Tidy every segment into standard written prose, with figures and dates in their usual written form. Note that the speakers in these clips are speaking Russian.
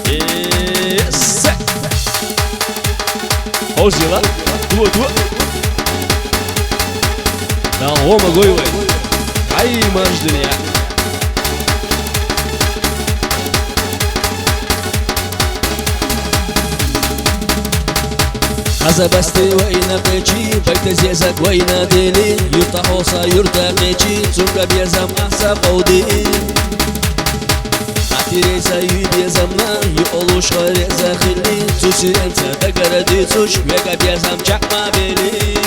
Esse. Hoje lá, tua. Não, uma goi, ué. Aí, manjo de linha. Azabasti wayna pechi, baita zezak wayna deli, yurta hosa yurta mechi, tsunga bezam asa qawdi. Atireza yudezamna, yu olush ghareza khili, tsusi ensa dagaradi tsush, vega bezam chakma beli.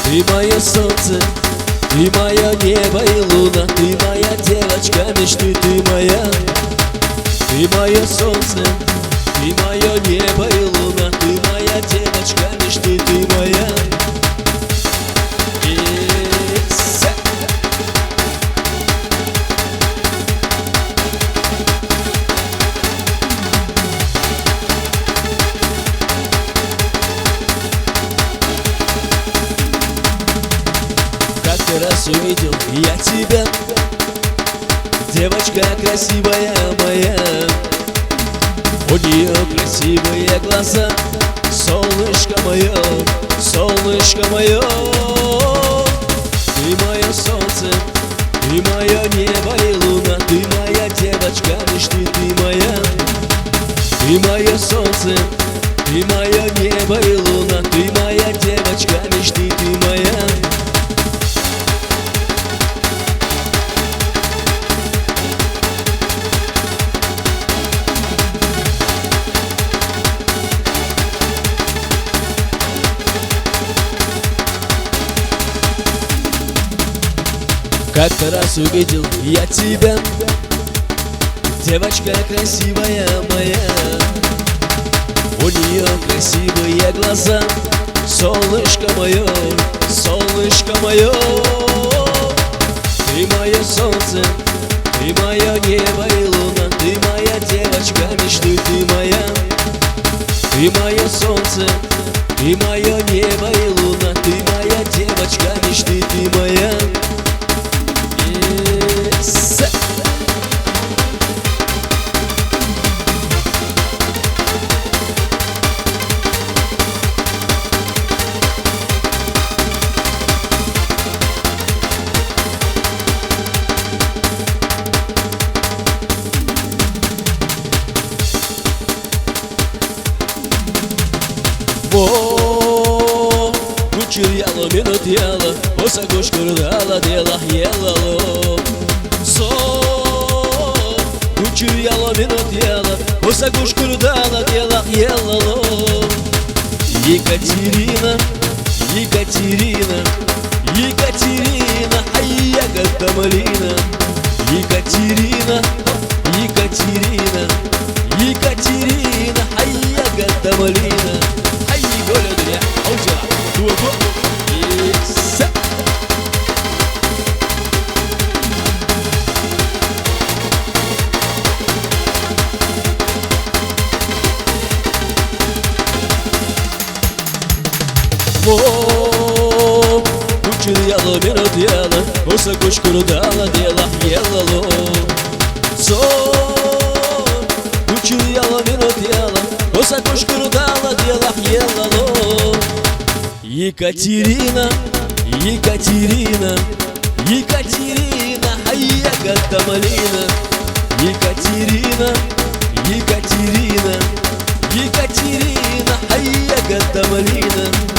Ты мое солнце, ты моя небо и луна, ты моя девочка мечты, ты моя. Ты мое солнце, ты мое небо и луна, ты моя девочка мечты, ты моя. Как-то раз увидел я тебя, девочка красивая моя. У нее красивые глаза, солнышко мое, солнышко мое. Ты мое солнце, ты мое небо и луна, ты моя девочка мечты, ты моя. Ты мое солнце, ты мое небо и луна, ты моя девочка мечты, ты моя. Как-то раз увидел я тебя, девочка красивая моя. У нее красивые глаза, солнышко мое, солнышко мое. Ты мое солнце, ты мое небо и луна, ты моя девочка мечты, ты моя. Ты мое солнце, ты мое небо и луна, ты моя девочка мечты, ты моя. Kuchir yalo minut yalo, osa kushkur dala delah yelalo. So kuchir yalo minut yalo, osa kushkur dala delah yelalo. Екатерина, Екатерина, Екатерина, айя гатамалина. Екатерина, Екатерина, Екатерина, айя гатамалина. Голя дня, аудио, дуо, и са. Kuchir yalo minut yalo, osa kushkur dala delah yelalo. So kuchir yalo minut yalo, osa kushkur dala delah yelalo. Екатерина, Екатерина, Екатерина, айя гатамалина. Екатерина, Екатерина, Екатерина, айя гатамалина.